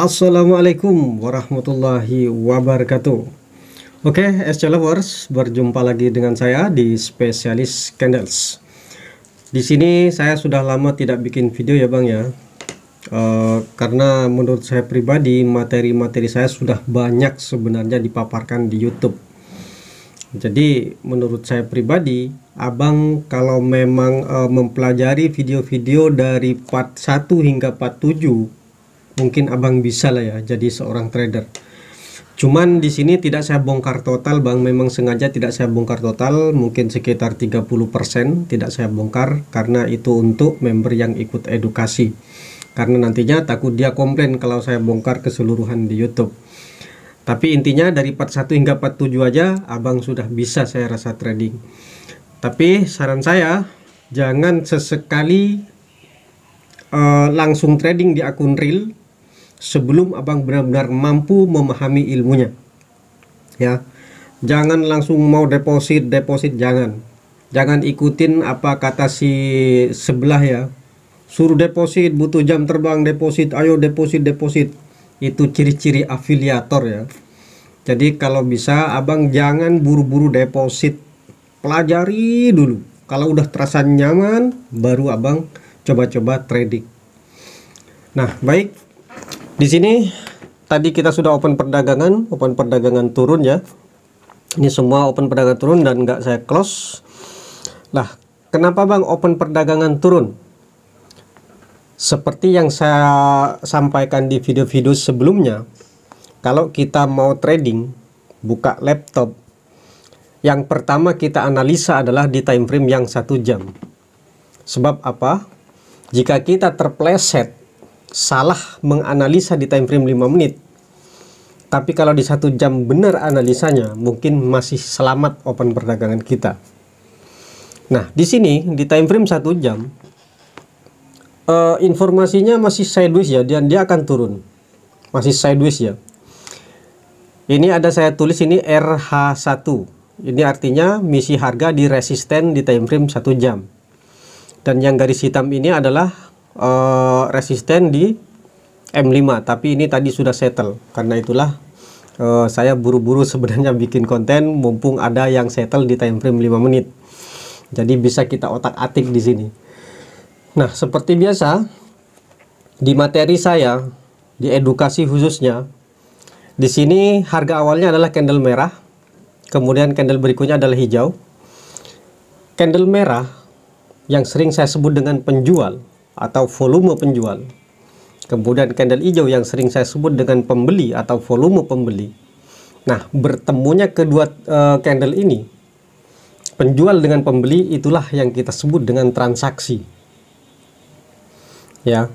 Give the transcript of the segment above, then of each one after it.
Assalamualaikum warahmatullahi wabarakatuh. Oke, SC Lovers, berjumpa lagi dengan saya di Spesialis Candles. Di sini saya sudah lama tidak bikin video ya Bang ya. Karena menurut saya pribadi materi-materi saya sudah banyak sebenarnya dipaparkan di YouTube. Jadi menurut saya pribadi, Abang kalau memang mempelajari video-video dari part 1 hingga part 7, mungkin Abang bisa lah ya jadi seorang trader. Cuman di sini tidak saya bongkar total Bang, memang sengaja tidak saya bongkar total, mungkin sekitar 30% tidak saya bongkar karena itu untuk member yang ikut edukasi. Karena nantinya takut dia komplain kalau saya bongkar keseluruhan di YouTube. Tapi intinya dari part 1 hingga part 7 aja Abang sudah bisa saya rasa trading. Tapi saran saya jangan sesekali langsung trading di akun real sebelum Abang benar-benar mampu memahami ilmunya ya. Jangan langsung mau deposit jangan ikutin apa kata si sebelah ya, suruh deposit, butuh jam terbang deposit, ayo deposit. Itu ciri-ciri afiliator ya. Jadi kalau bisa Abang jangan buru-buru deposit, pelajari dulu. Kalau udah terasa nyaman baru Abang coba-coba trading. Nah baik, di sini tadi kita sudah open perdagangan turun ya. Ini semua open perdagangan turun dan nggak saya close. Lah, kenapa Bang open perdagangan turun? Seperti yang saya sampaikan di video-video sebelumnya, kalau kita mau trading, buka laptop, yang pertama kita analisa adalah di time frame yang 1 jam. Sebab apa? Jika kita terpleset salah menganalisa di time frame 5 menit, tapi kalau di 1 jam benar analisanya, mungkin masih selamat open perdagangan kita. Nah, di sini di time frame 1 jam informasinya masih sideways ya, dan dia akan turun. Masih sideways ya. Ini ada saya tulis ini RH1. Ini artinya misi harga di resisten di time frame 1 jam. Dan yang garis hitam ini adalah resisten di M5, tapi ini tadi sudah settle. Karena itulah saya buru-buru sebenarnya bikin konten mumpung ada yang settle di time frame 5 menit. Jadi bisa kita otak-atik di sini. Nah, seperti biasa di materi saya di edukasi khususnya, di sini harga awalnya adalah candle merah, kemudian candle berikutnya adalah hijau. Candle merah yang sering saya sebut dengan penjual atau volume penjual, kemudian candle hijau yang sering saya sebut dengan pembeli atau volume pembeli. Nah, bertemunya kedua candle ini, penjual dengan pembeli, itulah yang kita sebut dengan transaksi ya.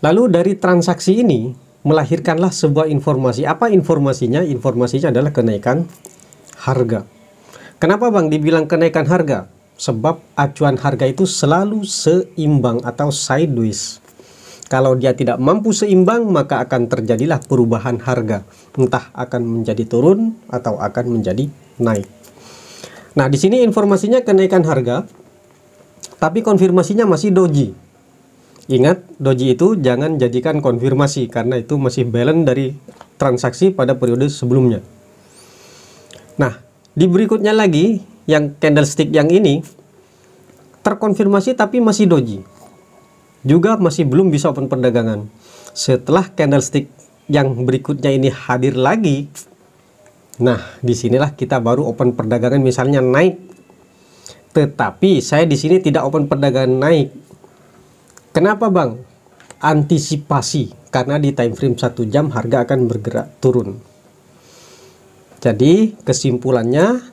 Lalu dari transaksi ini melahirkanlah sebuah informasi. Apa informasinya? Informasinya adalah kenaikan harga. Kenapa Bang dibilang kenaikan harga? Sebab acuan harga itu selalu seimbang atau sideways. Kalau dia tidak mampu seimbang, maka akan terjadilah perubahan harga. Entah akan menjadi turun atau akan menjadi naik. Nah, di sini informasinya kenaikan harga, tapi konfirmasinya masih doji. Ingat, doji itu jangan jadikan konfirmasi karena itu masih balance dari transaksi pada periode sebelumnya. Nah, di berikutnya lagi yang candlestick yang ini terkonfirmasi tapi masih doji. Juga masih belum bisa open perdagangan. Setelah candlestick yang berikutnya ini hadir lagi, nah disinilah kita baru open perdagangan misalnya naik. Tetapi saya di sini tidak open perdagangan naik. Kenapa Bang? Antisipasi, karena di time frame 1 jam harga akan bergerak turun. Jadi kesimpulannya,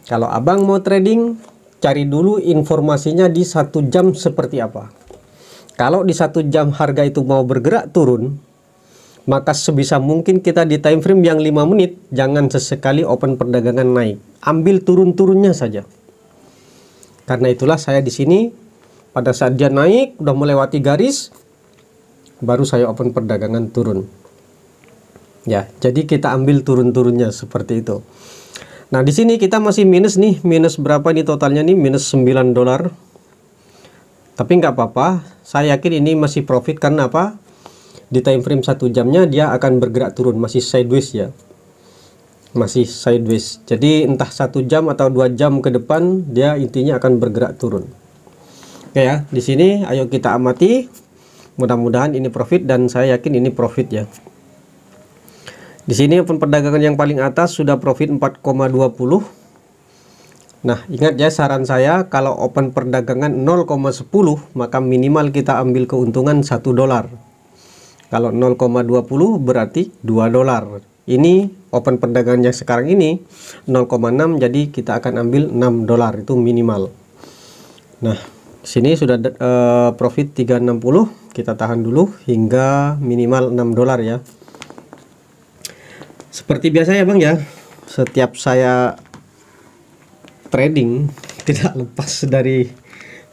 kalau Abang mau trading, cari dulu informasinya di 1 jam seperti apa. Kalau di 1 jam harga itu mau bergerak turun, maka sebisa mungkin kita di time frame yang 5 menit jangan sesekali open perdagangan naik. Ambil turun-turunnya saja. Karena itulah saya di sini pada saat dia naik udah melewati garis, baru saya open perdagangan turun. Ya, jadi kita ambil turun-turunnya seperti itu. Nah, di sini kita masih minus nih, minus berapa nih totalnya nih? Minus $9. Tapi nggak apa-apa, saya yakin ini masih profit. Karena apa? Di time frame 1 jamnya dia akan bergerak turun, masih sideways ya, masih sideways. Jadi entah 1 jam atau 2 jam ke depan dia intinya akan bergerak turun. Oke ya, di sini ayo kita amati. Mudah-mudahan ini profit dan saya yakin ini profit ya. Di sini open perdagangan yang paling atas sudah profit 4,20. Nah, ingat ya, saran saya kalau open perdagangan 0,10 maka minimal kita ambil keuntungan 1 dolar. Kalau 0,20 berarti 2 dolar. Ini open perdagangan yang sekarang ini 0,6, jadi kita akan ambil 6 dolar itu minimal. Nah, sini sudah profit 360. Kita tahan dulu hingga minimal 6 dolar ya. Seperti biasa ya Bang ya, setiap saya trading tidak lepas dari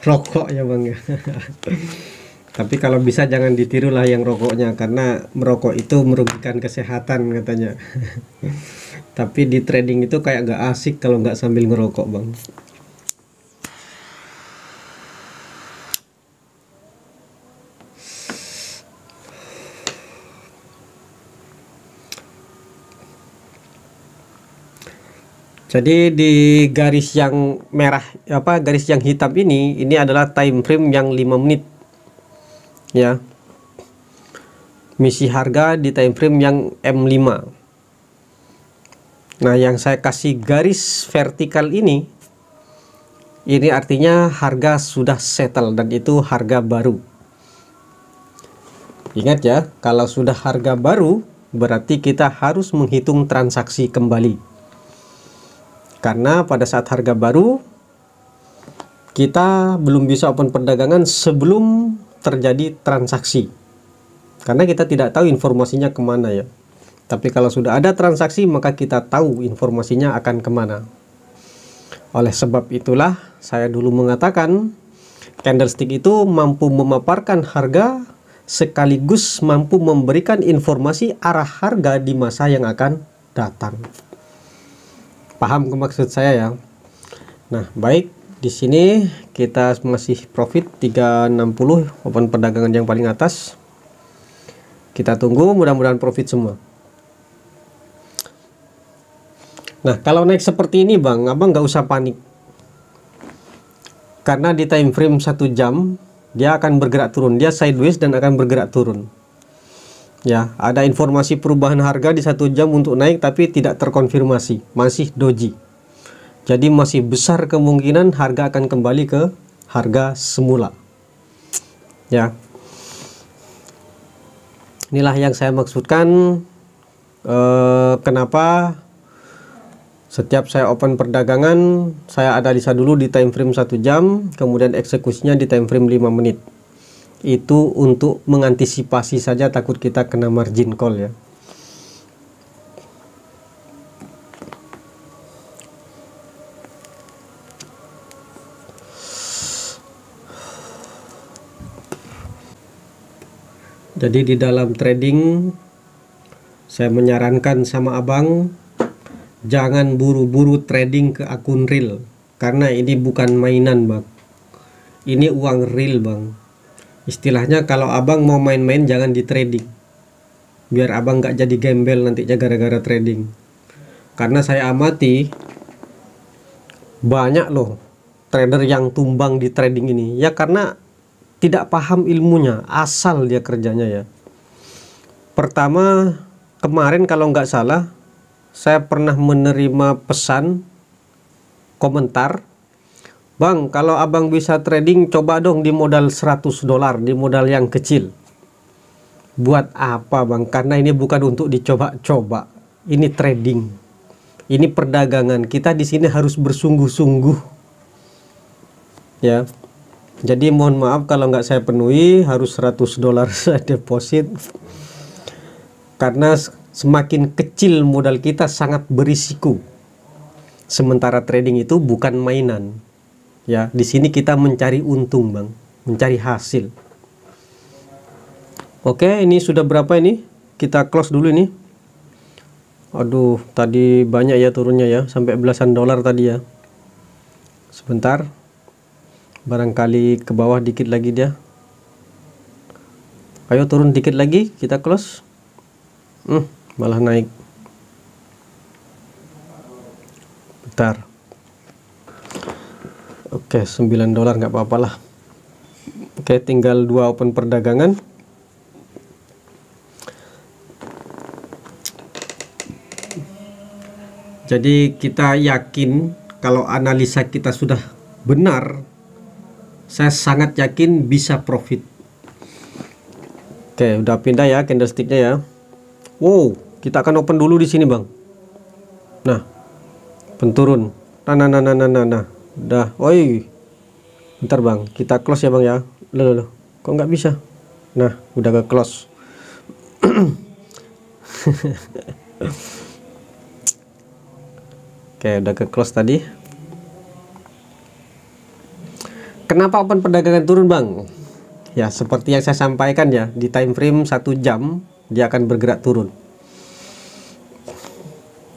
rokok ya Bang ya. Tapi kalau bisa jangan ditirulah yang rokoknya, karena merokok itu merugikan kesehatan katanya. Tapi di trading itu kayak gak asik kalau nggak sambil ngerokok Bang. Jadi di garis yang merah, garis yang hitam ini adalah time frame yang 5 menit ya. Misi harga di time frame yang M5. Nah, yang saya kasih garis vertikal ini artinya harga sudah settle dan itu harga baru. Ingat ya, kalau sudah harga baru berarti kita harus menghitung transaksi kembali. Karena pada saat harga baru kita belum bisa open perdagangan sebelum terjadi transaksi, karena kita tidak tahu informasinya kemana ya. Tapi kalau sudah ada transaksi maka kita tahu informasinya akan kemana. Oleh sebab itulah saya dulu mengatakan candlestick itu mampu memaparkan harga sekaligus mampu memberikan informasi arah harga di masa yang akan datang. Paham ke maksud saya ya? Nah, baik, di sini kita masih profit 360 open perdagangan yang paling atas. Kita tunggu, mudah-mudahan profit semua. Nah, kalau naik seperti ini Bang, Abang nggak usah panik. Karena di time frame 1 jam dia akan bergerak turun, dia sideways dan akan bergerak turun. Ya, ada informasi perubahan harga di 1 jam untuk naik tapi tidak terkonfirmasi, masih doji. Jadi masih besar kemungkinan harga akan kembali ke harga semula. Ya. Inilah yang saya maksudkan kenapa setiap saya open perdagangan saya analisa dulu di time frame 1 jam, kemudian eksekusinya di time frame 5 menit. Itu untuk mengantisipasi saja takut kita kena margin call ya. Jadi di dalam trading saya menyarankan sama Abang jangan buru-buru trading ke akun real, karena ini bukan mainan Bang. Ini uang real Bang. Istilahnya kalau Abang mau main-main jangan di trading, biar Abang nggak jadi gembel nantinya gara-gara trading. Karena saya amati banyak loh trader yang tumbang di trading ini ya, karena tidak paham ilmunya, asal dia kerjanya ya. Pertama, kemarin kalau nggak salah saya pernah menerima pesan komentar, Bang, kalau Abang bisa trading coba dong di modal 100 dolar, di modal yang kecil. Buat apa Bang? Karena ini bukan untuk dicoba-coba. Ini trading. Ini perdagangan. Kita di sini harus bersungguh-sungguh. Ya. Jadi mohon maaf kalau nggak saya penuhi, harus 100 dolar saya deposit. Karena semakin kecil modal kita sangat berisiko. Sementara trading itu bukan mainan. Ya, di sini kita mencari untung Bang, mencari hasil. Oke, ini sudah berapa ini? Kita close dulu ini. Aduh, tadi banyak ya turunnya ya, sampai belasan dolar tadi ya. Sebentar. Barangkali ke bawah dikit lagi dia. Ayo turun dikit lagi, kita close. Malah naik. Bentar. Oke, 9 dolar nggak apa-apa lah. Oke, tinggal 2 open perdagangan. Jadi kita yakin kalau analisa kita sudah benar. Saya sangat yakin bisa profit. Oke, udah pindah ya candlesticknya ya. Wow, kita akan open dulu di sini bang. Nah, penturun. Nah. Udah, oi. Bentar bang, kita close ya bang ya. Loh, kok nggak bisa? Nah, udah ke close. Oke, udah ke close tadi. Kenapa open perdagangan turun bang? Ya, seperti yang saya sampaikan ya, di time frame 1 jam dia akan bergerak turun.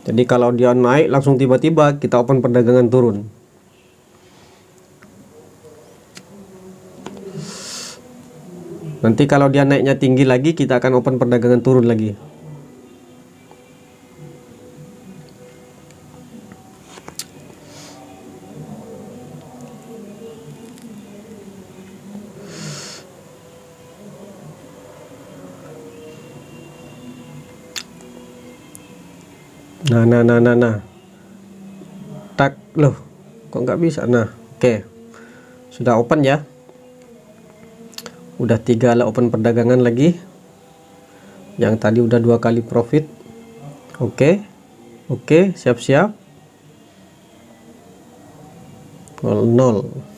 Jadi kalau dia naik langsung tiba-tiba kita open perdagangan turun. Nanti kalau dia naiknya tinggi lagi kita akan open perdagangan turun lagi. Nah. Tak, loh, kok nggak bisa? Nah, oke. Sudah open ya. Udah 3 lah open perdagangan lagi. Yang tadi udah 2 kali profit. Oke, siap-siap. 0.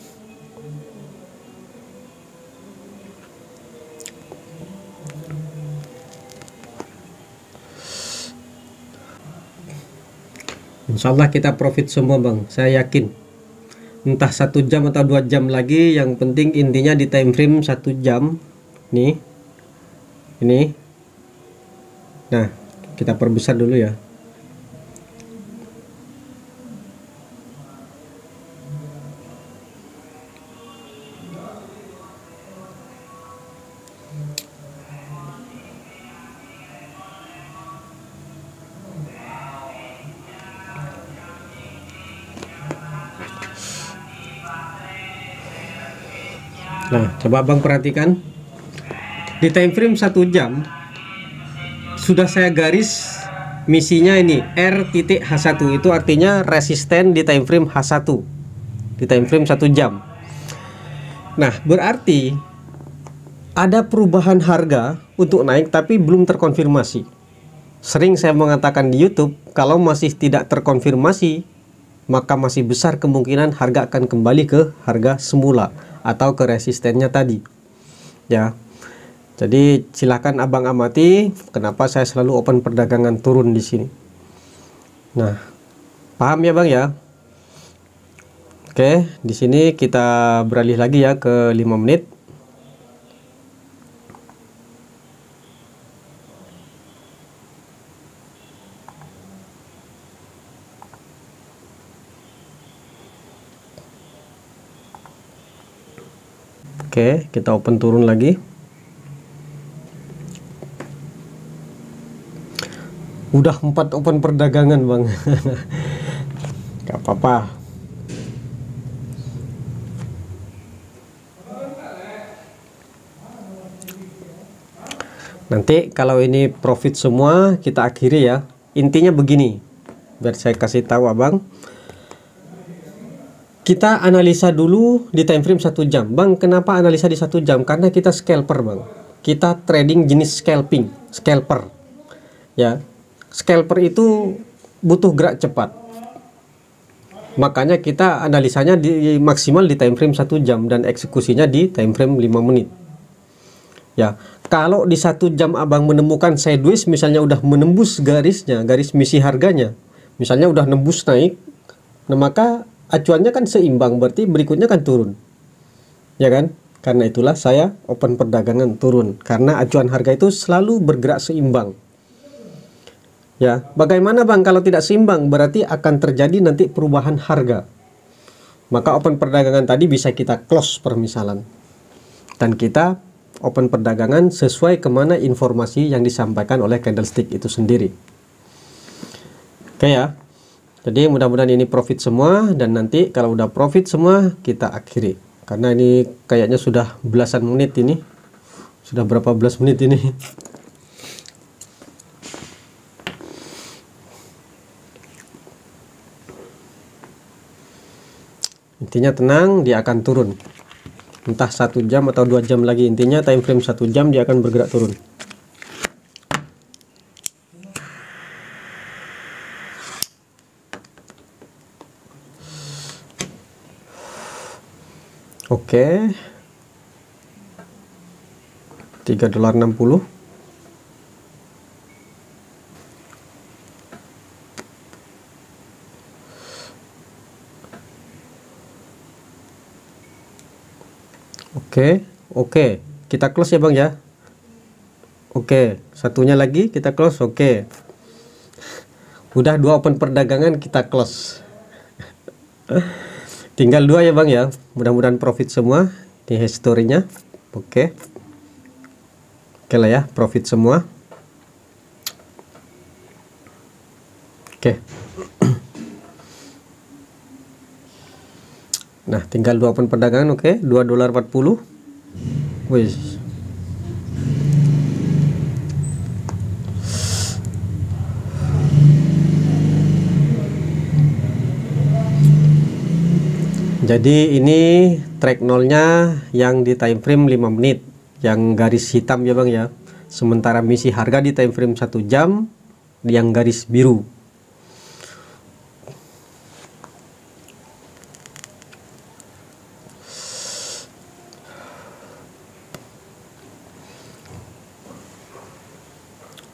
Insya Allah kita profit semua bang, saya yakin. Entah 1 jam atau 2 jam lagi, yang penting intinya di time frame 1 jam. Nih, ini. Nah, kita perbesar dulu ya. Nah, coba abang perhatikan di time frame 1 jam sudah saya garis misinya ini R.H1, itu artinya resisten di time frame H1 di time frame 1 jam. Nah, berarti ada perubahan harga untuk naik tapi belum terkonfirmasi. Sering saya mengatakan di YouTube, kalau masih tidak terkonfirmasi maka masih besar kemungkinan harga akan kembali ke harga semula atau ke resistennya tadi ya. Jadi silakan abang amati kenapa saya selalu open perdagangan turun di sini. Nah, paham ya bang ya? Oke, di sini kita beralih lagi ya ke 5 menit. Oke, kita open turun lagi. Udah 4 open perdagangan bang. Gak apa-apa. Nanti kalau ini profit semua kita akhiri ya. Intinya begini, biar saya kasih tahu abang. Kita analisa dulu di time frame 1 jam. Bang, kenapa analisa di 1 jam? Karena kita scalper bang. Kita trading jenis scalper. Ya, scalper itu butuh gerak cepat. Makanya kita analisanya di maksimal di time frame 1 jam dan eksekusinya di time frame 5 menit. Ya, kalau di 1 jam abang menemukan sideways, misalnya udah menembus garisnya, garis misi harganya, misalnya udah nembus naik, nah maka acuannya kan seimbang, berarti berikutnya kan turun, ya kan? Karena itulah saya open perdagangan turun, karena acuan harga itu selalu bergerak seimbang. Ya, bagaimana bang kalau tidak seimbang? Berarti akan terjadi nanti perubahan harga. maka open perdagangan tadi bisa kita close permisalan, dan kita open perdagangan sesuai kemana informasi yang disampaikan oleh candlestick itu sendiri. Oke ya, jadi mudah-mudahan ini profit semua, dan nanti kalau udah profit semua kita akhiri, karena ini kayaknya sudah belasan menit ini, sudah berapa belas menit ini. Intinya tenang, dia akan turun. Entah 1 jam atau 2 jam lagi, intinya time frame 1 jam dia akan bergerak turun. Oke. $3.60. Oke, kita close ya Bang ya. Oke, satunya lagi kita close. Oke, udah 2 open perdagangan kita close. Tinggal 2 ya Bang ya. Mudah-mudahan profit semua di historinya. Oke lah ya, profit semua. Oke. Nah, tinggal 2 open perdagangan. Oke, $2.40. Wis. Jadi ini track nolnya yang di time frame 5 menit, yang garis hitam ya Bang ya. Sementara misi harga di time frame 1 jam yang garis biru.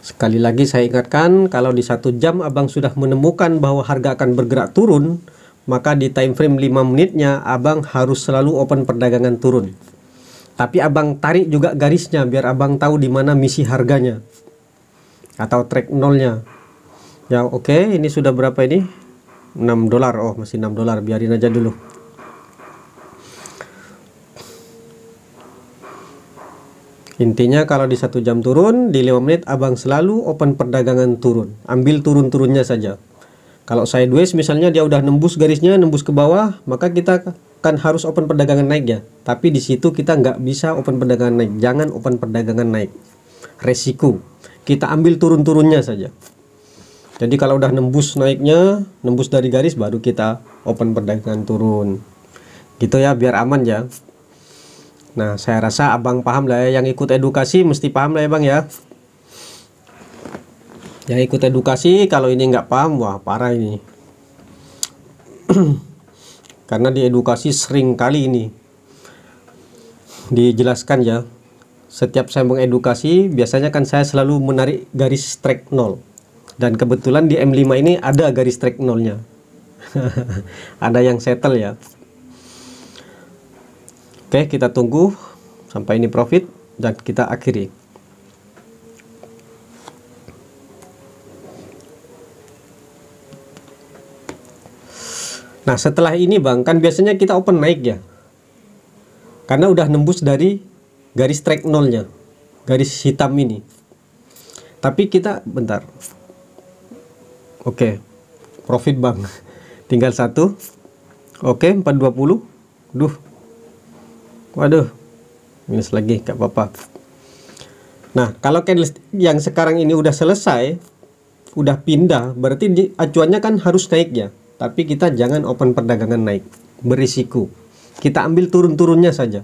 Sekali lagi saya ingatkan, kalau di 1 jam Abang sudah menemukan bahwa harga akan bergerak turun, maka di time frame 5 menitnya Abang harus selalu open perdagangan turun. Tapi Abang tarik juga garisnya biar Abang tahu di mana misi harganya atau track nolnya. Ya oke, ini sudah berapa ini? $6. Oh, masih $6, biarin aja dulu. Intinya kalau di 1 jam turun, di 5 menit Abang selalu open perdagangan turun. Ambil turun-turunnya saja. Kalau sideways misalnya dia udah nembus garisnya, nembus ke bawah, maka kita kan harus open perdagangan naik ya. Tapi di situ kita nggak bisa open perdagangan naik. Jangan open perdagangan naik. Resiko. Kita ambil turun-turunnya saja. Jadi kalau udah nembus naiknya, nembus dari garis, baru kita open perdagangan turun. Gitu ya, biar aman ya. Nah, saya rasa Abang paham lah ya. Yang ikut edukasi mesti paham lah ya Bang ya. Yang ikut edukasi kalau ini nggak paham, wah parah ini. Karena di edukasi sering kali ini dijelaskan ya. Setiap saya mengedukasi, biasanya kan saya selalu menarik garis track 0. Dan kebetulan di M5 ini ada garis track 0-nya. Ada yang settle ya. Oke, kita tunggu sampai ini profit dan kita akhiri. Nah, setelah ini Bang, kan biasanya kita open naik ya. Karena udah nembus dari garis track 0-nya. Garis hitam ini. Tapi kita bentar. Oke. Profit Bang. Tinggal 1. Oke, 420. Duh. Waduh, minus lagi, gak apa-apa. Nah, kalau candlestick yang sekarang ini udah selesai, udah pindah, berarti acuannya kan harus naik ya. Tapi kita jangan open perdagangan naik, berisiko. Kita ambil turun-turunnya saja.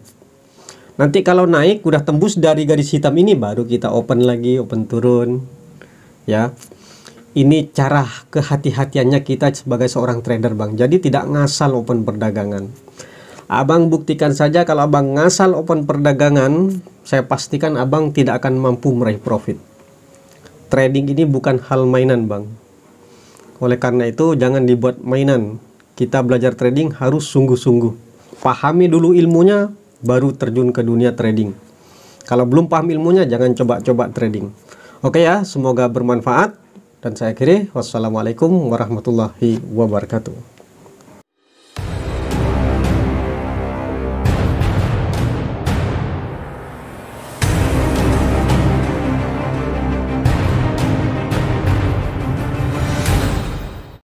Nanti kalau naik udah tembus dari garis hitam ini, baru kita open lagi, open turun. Ya, ini cara kehati-hatiannya kita sebagai seorang trader Bang. Jadi tidak ngasal open perdagangan. Abang buktikan saja kalau Abang ngasal open perdagangan, saya pastikan Abang tidak akan mampu meraih profit. Trading ini bukan hal mainan Bang. Oleh karena itu jangan dibuat mainan. Kita belajar trading harus sungguh-sungguh. Pahami dulu ilmunya, baru terjun ke dunia trading. Kalau belum paham ilmunya, jangan coba-coba trading. Oke ya, semoga bermanfaat. Dan saya akhiri, wassalamualaikum warahmatullahi wabarakatuh.